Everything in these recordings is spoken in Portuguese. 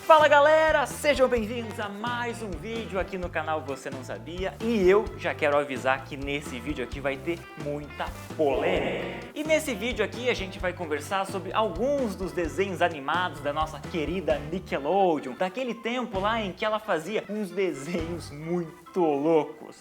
Fala galera, sejam bem-vindos a mais um vídeo aqui no canal Você Não Sabia. E eu já quero avisar que nesse vídeo aqui vai ter muita polêmica. E nesse vídeo aqui a gente vai conversar sobre alguns dos desenhos animados da nossa querida Nickelodeon, daquele tempo lá em que ela fazia uns desenhos muito loucos.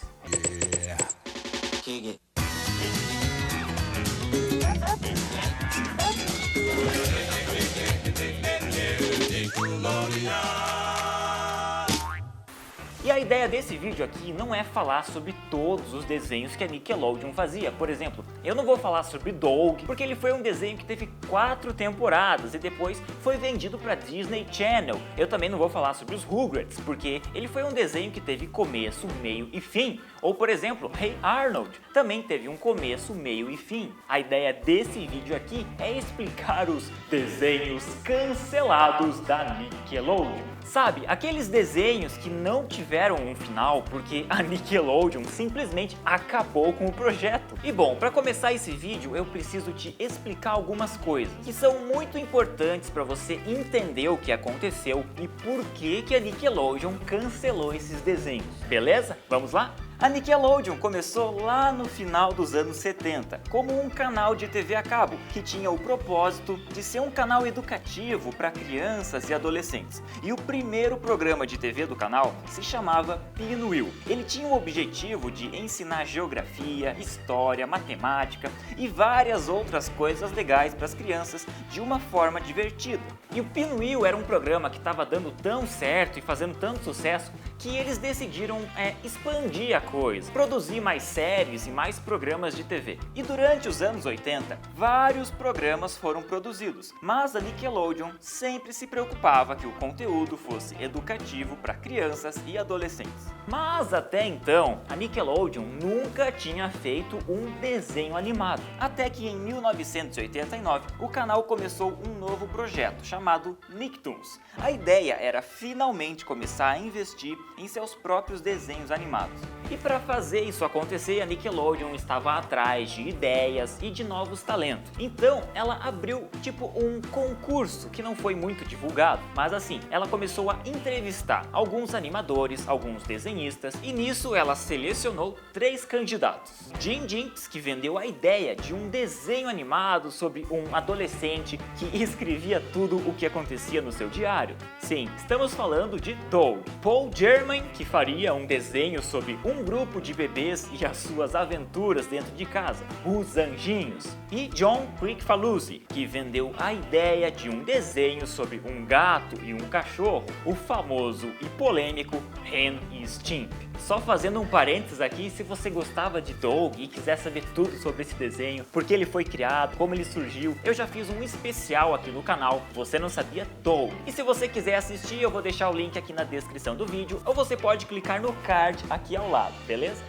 E a ideia desse vídeo aqui não é falar sobre todos os desenhos que a Nickelodeon fazia. Por exemplo, eu não vou falar sobre Doug, porque ele foi um desenho que teve 4 temporadas e depois foi vendido para Disney Channel. Eu também não vou falar sobre os Rugrats, porque ele foi um desenho que teve começo, meio e fim. Ou, por exemplo, Hey Arnold também teve um começo, meio e fim. A ideia desse vídeo aqui é explicar os desenhos cancelados da Nickelodeon. Sabe, aqueles desenhos que não tiveram um final porque a Nickelodeon simplesmente acabou com o projeto. E bom, para começar esse vídeo eu preciso te explicar algumas coisas que são muito importantes para você entender o que aconteceu e por que a Nickelodeon cancelou esses desenhos. Beleza? Vamos lá? A Nickelodeon começou lá no final dos anos 70 como um canal de TV a cabo que tinha o propósito de ser um canal educativo para crianças e adolescentes. E o primeiro programa de TV do canal se chamava Pinwheel. Ele tinha o objetivo de ensinar geografia, história, matemática e várias outras coisas legais para as crianças de uma forma divertida. E o Pinwheel era um programa que estava dando tão certo e fazendo tanto sucesso que eles decidiram expandir a coisa, produzir mais séries e mais programas de TV. E durante os anos 80, vários programas foram produzidos, mas a Nickelodeon sempre se preocupava que o conteúdo fosse educativo para crianças e adolescentes. Mas até então, a Nickelodeon nunca tinha feito um desenho animado. Até que em 1989, o canal começou um novo projeto chamado Nicktoons. A ideia era finalmente começar a investir em seus próprios desenhos animados. E para fazer isso acontecer, a Nickelodeon estava atrás de ideias e de novos talentos. Então, ela abriu tipo um concurso que não foi muito divulgado, mas assim, ela começou a entrevistar alguns animadores, alguns desenhistas, e nisso ela selecionou 3 candidatos. Jim Jinx, que vendeu a ideia de um desenho animado sobre um adolescente que escrevia tudo o que acontecia no seu diário. Sim, estamos falando de Doug. Paul Germain, que faria um desenho sobre um grupo de bebês e as suas aventuras dentro de casa, os Anjinhos. E John Kricfalusi, que vendeu a ideia de um desenho sobre um gato e um cachorro, o famoso e polêmico Ren e Stimpy. Só fazendo um parênteses aqui, se você gostava de Doug e quiser saber tudo sobre esse desenho, por que ele foi criado, como ele surgiu, eu já fiz um especial aqui no canal, Você Não Sabia Doug. E se você quiser assistir, eu vou deixar o link aqui na descrição do vídeo, ou você pode clicar no card aqui ao lado, beleza?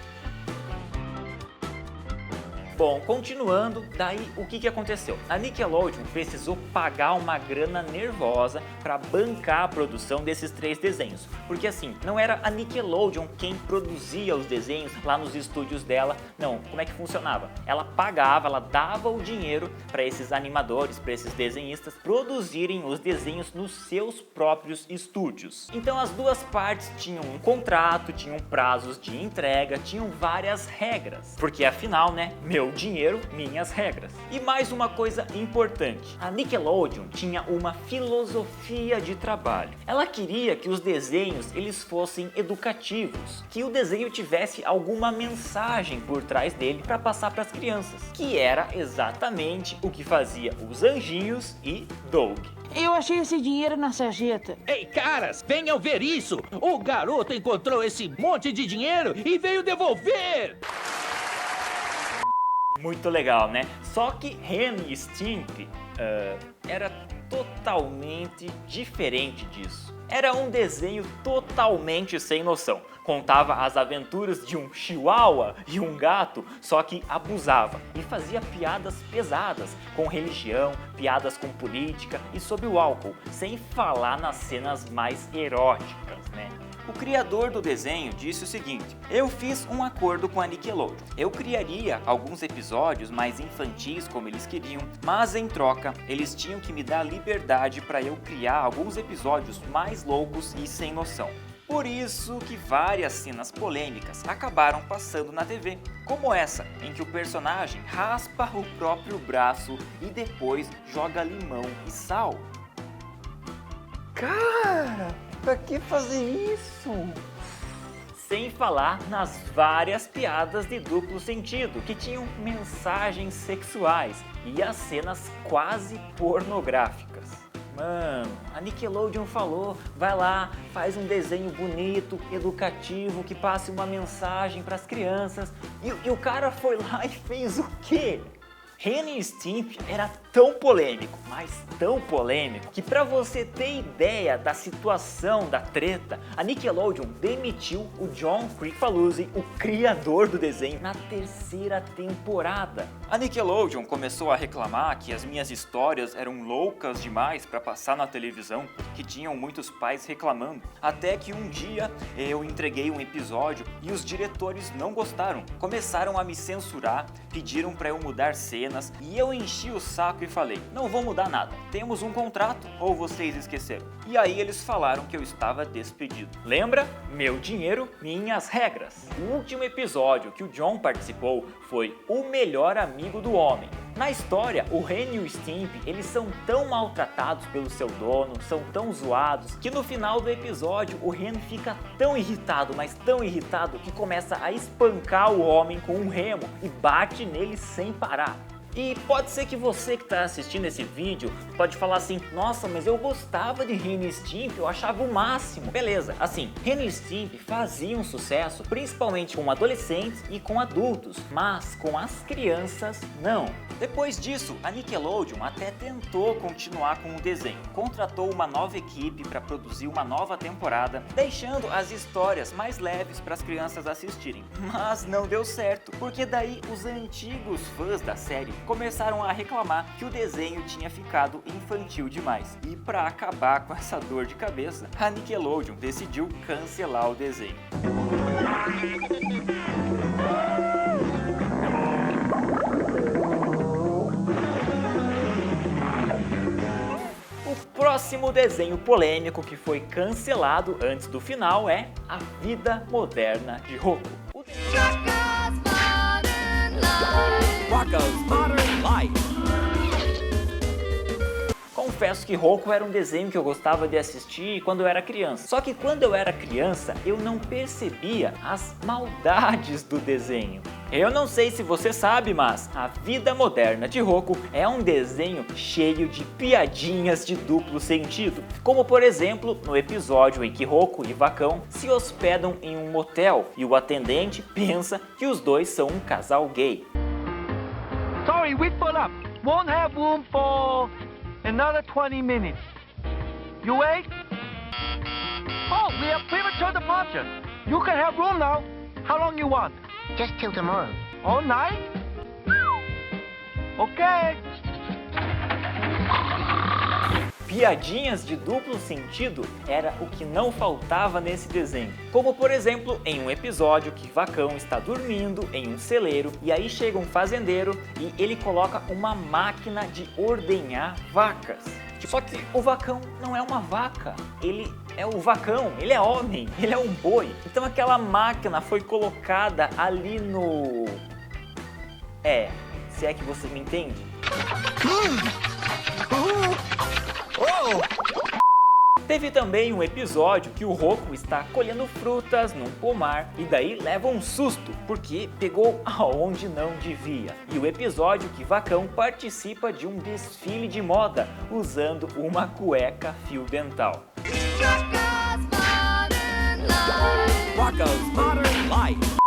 Bom, continuando, daí o que aconteceu? A Nickelodeon precisou pagar uma grana nervosa para bancar a produção desses 3 desenhos. Porque assim, não era a Nickelodeon quem produzia os desenhos lá nos estúdios dela. Não, como é que funcionava? Ela pagava, ela dava o dinheiro para esses animadores, para esses desenhistas produzirem os desenhos nos seus próprios estúdios. Então as duas partes tinham um contrato, tinham prazos de entrega, tinham várias regras. Porque afinal, né, meu dinheiro, minhas regras. E mais uma coisa importante, a Nickelodeon tinha uma filosofia de trabalho. Ela queria que os desenhos eles fossem educativos, que o desenho tivesse alguma mensagem por trás dele para passar para as crianças, que era exatamente o que fazia os Anjinhos e Doug. Eu achei esse dinheiro na sarjeta. Ei, caras, venham ver isso! O garoto encontrou esse monte de dinheiro e veio devolver! Muito legal, né? Só que Ren e Stimpy era totalmente diferente disso. Era um desenho totalmente sem noção. Contava as aventuras de um chihuahua e um gato, só que abusava e fazia piadas pesadas com religião, piadas com política e sobre o álcool, sem falar nas cenas mais eróticas, né? O criador do desenho disse o seguinte: eu fiz um acordo com a Nickelodeon. Eu criaria alguns episódios mais infantis como eles queriam, mas em troca eles tinham que me dar liberdade para eu criar alguns episódios mais loucos e sem noção. Por isso que várias cenas polêmicas acabaram passando na TV, como essa, em que o personagem raspa o próprio braço e depois joga limão e sal. Cara, pra que fazer isso? Sem falar nas várias piadas de duplo sentido, que tinham mensagens sexuais e as cenas quase pornográficas. Mano, a Nickelodeon falou, vai lá, faz um desenho bonito, educativo, que passe uma mensagem pras crianças. E o cara foi lá e fez o quê? Ren e Stimpy era tão polêmico, mas tão polêmico, que pra você ter ideia da situação da treta, a Nickelodeon demitiu o John Kricfalusi, o criador do desenho, na terceira temporada. A Nickelodeon começou a reclamar que as minhas histórias eram loucas demais pra passar na televisão, que tinham muitos pais reclamando, até que um dia eu entreguei um episódio e os diretores não gostaram, começaram a me censurar, pediram pra eu mudar cenas, e eu enchi o saco e falei, não vou mudar nada, temos um contrato ou vocês esqueceram? E aí eles falaram que eu estava despedido. Lembra? Meu dinheiro, minhas regras. O último episódio que o John participou foi O Melhor Amigo do Homem. Na história, o Ren e o Stimpy, eles são tão maltratados pelo seu dono, são tão zoados, que no final do episódio o Ren fica tão irritado, mas tão irritado, que começa a espancar o homem com um remo e bate nele sem parar. E pode ser que você que está assistindo esse vídeo pode falar assim, nossa, mas eu gostava de Ren e Stimpy, eu achava o máximo. Beleza, assim, Ren e Stimpy faziam sucesso principalmente com adolescentes e com adultos, mas com as crianças não. Depois disso, a Nickelodeon até tentou continuar com o desenho, contratou uma nova equipe para produzir uma nova temporada, deixando as histórias mais leves para as crianças assistirem. Mas não deu certo, porque daí os antigos fãs da série começaram a reclamar que o desenho tinha ficado infantil demais. E para acabar com essa dor de cabeça, a Nickelodeon decidiu cancelar o desenho. O próximo desenho polêmico que foi cancelado antes do final é A Vida Moderna de Roku. Rocko's Modern Life. Confesso que Roku era um desenho que eu gostava de assistir quando eu era criança. Só que quando eu era criança, eu não percebia as maldades do desenho. Eu não sei se você sabe, mas A Vida Moderna de Roku é um desenho cheio de piadinhas de duplo sentido. Como por exemplo, no episódio em que Roku e Vacão se hospedam em um motel e o atendente pensa que os dois são um casal gay. Sorry, we full up. Won't have room for another 20 minutes. You wait? Oh, we have premature departure. You can have room now. How long you want? Just till tomorrow. All night? Okay. Piadinhas de duplo sentido era o que não faltava nesse desenho. Como por exemplo, em um episódio que Vacão está dormindo em um celeiro e aí chega um fazendeiro e ele coloca uma máquina de ordenhar vacas. Só que o Vacão não é uma vaca, ele é o Vacão, ele é homem, ele é um boi. Então aquela máquina foi colocada ali no... se é que você me entende. Teve também um episódio que o Roku está colhendo frutas num pomar e daí leva um susto, porque pegou aonde não devia. E o episódio que Vacão participa de um desfile de moda usando uma cueca fio dental. Rocko's Modern Life.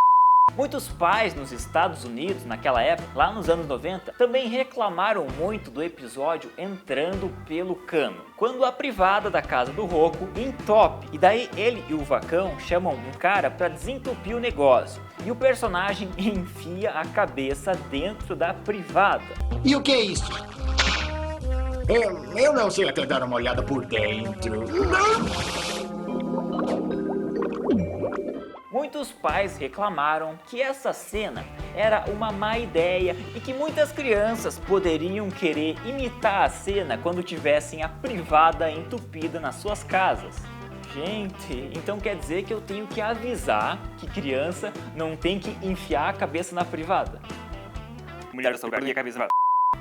Muitos pais nos Estados Unidos, naquela época, lá nos anos 90, também reclamaram muito do episódio entrando pelo cano, quando a privada da casa do Roku entope, e daí ele e o Vacão chamam um cara para desentupir o negócio, e o personagem enfia a cabeça dentro da privada. E o que é isso? Eu não sei até dar uma olhada por dentro. muitos pais reclamaram que essa cena era uma má ideia e que muitas crianças poderiam querer imitar a cena quando tivessem a privada entupida nas suas casas. Gente, então quer dizer que eu tenho que avisar que criança não tem que enfiar a cabeça na privada? Mulher só a cabeça.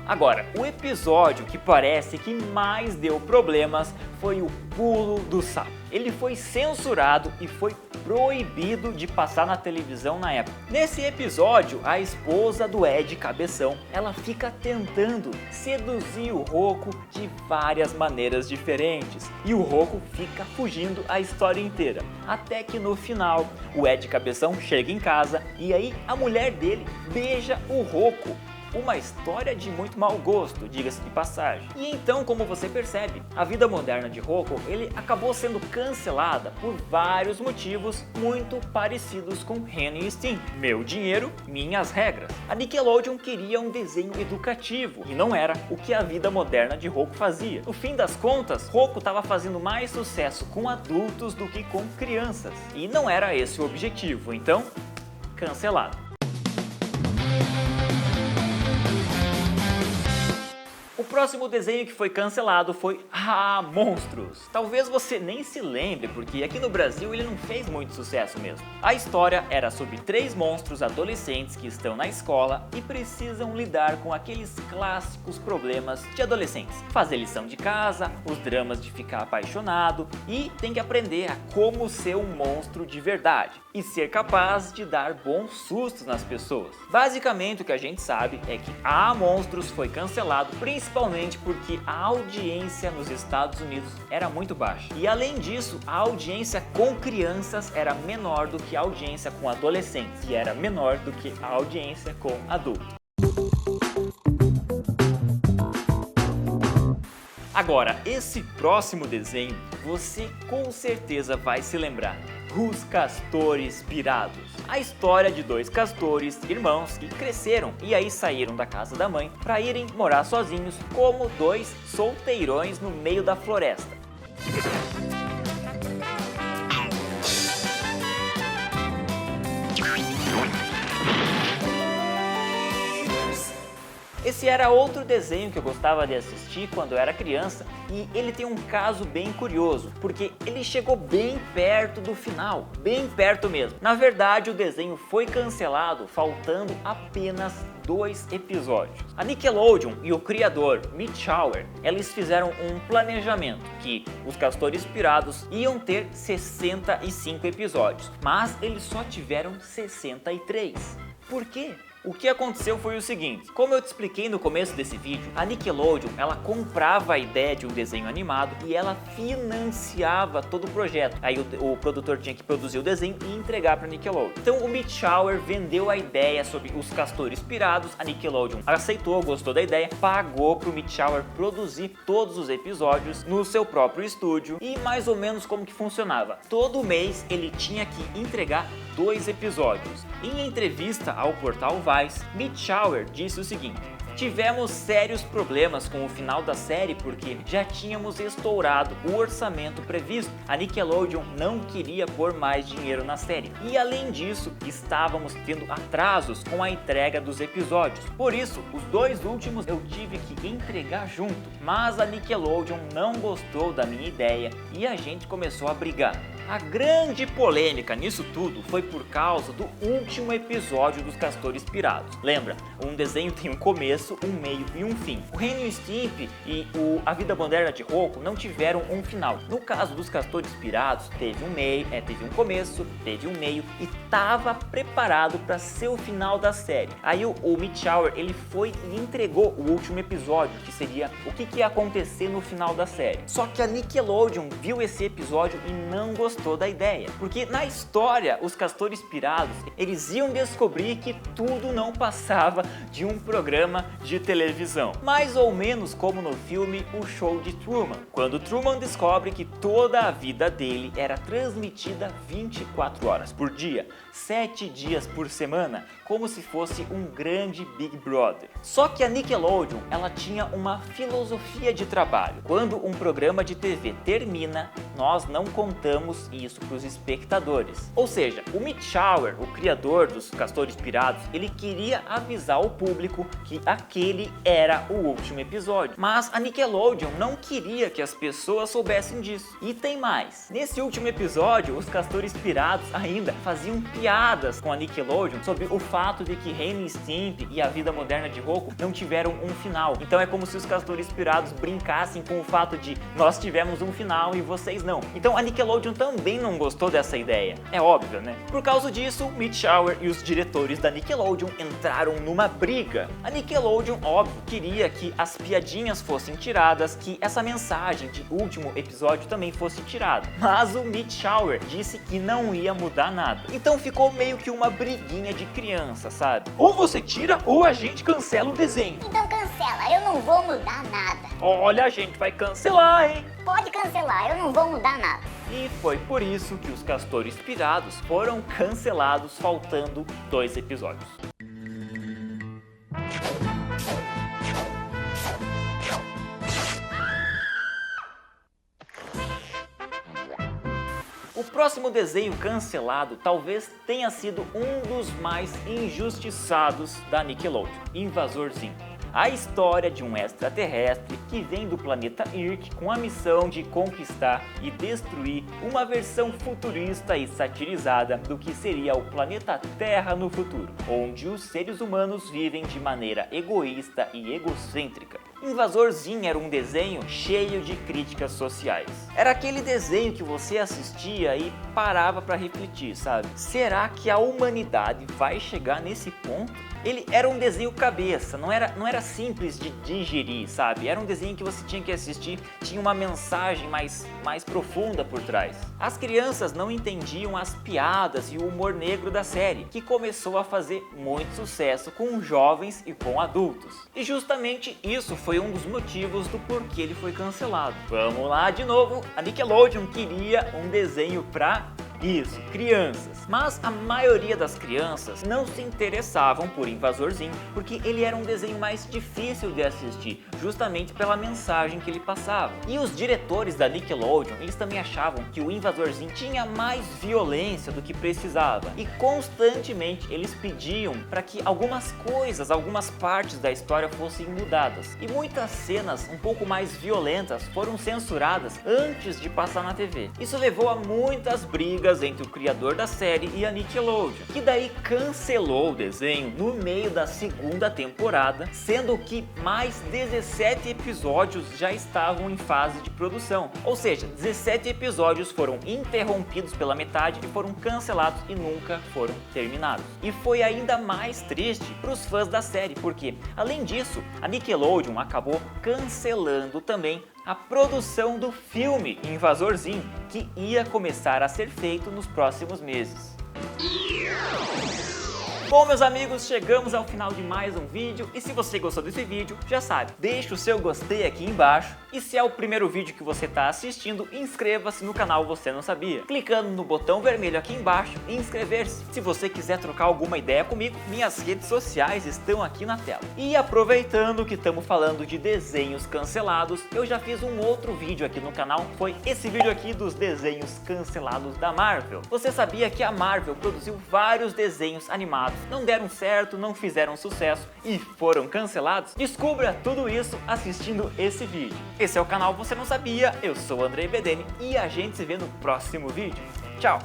Agora, o episódio que parece que mais deu problemas foi o Pulo do Sapo. Ele foi censurado e foi proibido de passar na televisão na época. Nesse episódio, a esposa do Ed Cabeção, ela fica tentando seduzir o Rocco de várias maneiras diferentes. E o Rocco fica fugindo a história inteira. Até que no final, o Ed Cabeção chega em casa e aí a mulher dele beija o Rocco. Uma história de muito mau gosto, diga-se de passagem. E então, como você percebe, a vida moderna de Rocco, ele acabou sendo cancelada por vários motivos muito parecidos com Ren e Stimpy. Meu dinheiro, minhas regras. A Nickelodeon queria um desenho educativo e não era o que a vida moderna de Rocco fazia. No fim das contas, Rocco estava fazendo mais sucesso com adultos do que com crianças. E não era esse o objetivo, então, cancelado. O próximo desenho que foi cancelado foi Monstros. Talvez você nem se lembre, porque aqui no Brasil ele não fez muito sucesso mesmo. A história era sobre 3 monstros adolescentes que estão na escola e precisam lidar com aqueles clássicos problemas de adolescentes. Fazer lição de casa, os dramas de ficar apaixonado e tem que aprender a como ser um monstro de verdade e ser capaz de dar bons sustos nas pessoas. Basicamente o que a gente sabe é que Monstros foi cancelado principalmente porque a audiência nos Estados Unidos era muito baixa. E além disso, a audiência com crianças era menor do que a audiência com adolescentes, e era menor do que a audiência com adultos. Agora, esse próximo desenho, você com certeza vai se lembrar. Os Castores Pirados. A história de 2 castores, irmãos, que cresceram e aí saíram da casa da mãe para irem morar sozinhos como 2 solteirões no meio da floresta. Esse era outro desenho que eu gostava de assistir quando eu era criança e ele tem um caso bem curioso, porque ele chegou bem perto do final, bem perto mesmo. Na verdade, o desenho foi cancelado faltando apenas 2 episódios. A Nickelodeon e o criador Mitch Hauer, eles fizeram um planejamento que os Castores Pirados iam ter 65 episódios, mas eles só tiveram 63. Por quê? O que aconteceu foi o seguinte, como eu te expliquei no começo desse vídeo, a Nickelodeon ela comprava a ideia de um desenho animado e ela financiava todo o projeto. Aí o produtor tinha que produzir o desenho e entregar para a Nickelodeon. Então o Mitch Hauer vendeu a ideia sobre os Castores Pirados, a Nickelodeon aceitou, gostou da ideia, pagou para o Mitch Hauer produzir todos os episódios no seu próprio estúdio e mais ou menos como que funcionava. Todo mês ele tinha que entregar 2 episódios. Em entrevista ao portal Vice, Mitch Hauer disse o seguinte: tivemos sérios problemas com o final da série porque já tínhamos estourado o orçamento previsto. A Nickelodeon não queria pôr mais dinheiro na série. E além disso, estávamos tendo atrasos com a entrega dos episódios. Por isso, os 2 últimos eu tive que entregar junto. Mas a Nickelodeon não gostou da minha ideia e a gente começou a brigar. A grande polêmica nisso tudo foi por causa do último episódio dos Castores Pirados. Lembra, um desenho tem um começo, um meio e um fim. O Ren e Stimpy e a vida moderna de Rocco não tiveram um final. No caso dos Castores Pirados, teve um meio, teve um começo, teve um meio e estava preparado para ser o final da série. Aí o Mitch Hauer, ele foi e entregou o último episódio, que seria o que ia acontecer no final da série. Só que a Nickelodeon viu esse episódio e não gostou da ideia, porque na história os Castores Pirados eles iam descobrir que tudo não passava de um programa de televisão, mais ou menos como no filme O Show de Truman, quando Truman descobre que toda a vida dele era transmitida 24 horas por dia, 7 dias por semana, como se fosse um grande Big Brother. Só que a Nickelodeon ela tinha uma filosofia de trabalho. Quando um programa de TV termina, nós não contamos isso para os espectadores. Ou seja, o Mitch Auer, o criador dos Castores Pirados, ele queria avisar o público que aquele era o último episódio. Mas a Nickelodeon não queria que as pessoas soubessem disso. E tem mais. Nesse último episódio, os Castores Pirados ainda faziam piadas com a Nickelodeon sobre o fato de que Ren e Stimpy e a vida moderna de Rocco não tiveram um final. Então é como se os Castores Pirados brincassem com o fato de nós tivemos um final e vocês não. Então a Nickelodeon também não gostou dessa ideia. É óbvio, né? Por causa disso, Mitch Auer e os diretores da Nickelodeon entraram numa briga. A Nickelodeon, óbvio, queria que as piadinhas fossem tiradas, que essa mensagem de último episódio também fosse tirada. Mas o Mitch Auer disse que não ia mudar nada. Então ficou meio que uma briguinha de criança, sabe? Ou você tira ou a gente cancela o desenho. Então cancela, eu não vou mudar nada. Olha, a gente vai cancelar, hein? Pode cancelar, eu não vou mudar nada. E foi por isso que os Castores Pirados foram cancelados faltando 2 episódios. O próximo desenho cancelado talvez tenha sido um dos mais injustiçados da Nickelodeon, Invasor Zim. A história de um extraterrestre que vem do planeta Irk com a missão de conquistar e destruir uma versão futurista e satirizada do que seria o planeta Terra no futuro, onde os seres humanos vivem de maneira egoísta e egocêntrica. Invasor Zim era um desenho cheio de críticas sociais. Era aquele desenho que você assistia e parava para refletir, sabe? Será que a humanidade vai chegar nesse ponto? Ele era um desenho cabeça, não era simples de digerir, sabe? Era um desenho que você tinha que assistir, tinha uma mensagem mais profunda por trás. As crianças não entendiam as piadas e o humor negro da série, que começou a fazer muito sucesso com jovens e com adultos. E justamente isso foi um dos motivos do porquê ele foi cancelado. Vamos lá de novo, a Nickelodeon queria um desenho pra isso, crianças. Mas a maioria das crianças não se interessavam por Invasor Zim, porque ele era um desenho mais difícil de assistir, justamente pela mensagem que ele passava. E os diretores da Nickelodeon, eles também achavam que o Invasor Zim tinha mais violência do que precisava. E constantemente eles pediam para que algumas coisas, algumas partes da história fossem mudadas. E muitas cenas um pouco mais violentas foram censuradas antes de passar na TV. Isso levou a muitas brigas entre o criador da série e a Nickelodeon, que daí cancelou o desenho no meio da segunda temporada, sendo que mais 17 episódios já estavam em fase de produção. Ou seja, 17 episódios foram interrompidos pela metade e foram cancelados e nunca foram terminados. E foi ainda mais triste para os fãs da série, porque além disso, a Nickelodeon acabou cancelando também a produção do filme Invasor Zim, que ia começar a ser feito nos próximos meses. Bom, meus amigos, chegamos ao final de mais um vídeo e se você gostou desse vídeo, já sabe, deixa o seu gostei aqui embaixo e se é o primeiro vídeo que você está assistindo, inscreva-se no canal Você Não Sabia, clicando no botão vermelho aqui embaixo e inscrever-se. Se você quiser trocar alguma ideia comigo, minhas redes sociais estão aqui na tela. E aproveitando que estamos falando de desenhos cancelados, eu já fiz um outro vídeo aqui no canal, foi esse vídeo aqui dos desenhos cancelados da Marvel. Você sabia que a Marvel produziu vários desenhos animados, não deram certo, não fizeram sucesso e foram cancelados? Descubra tudo isso assistindo esse vídeo. Esse é o canal Você Não Sabia, eu sou o Andrei Bedene e a gente se vê no próximo vídeo. Tchau!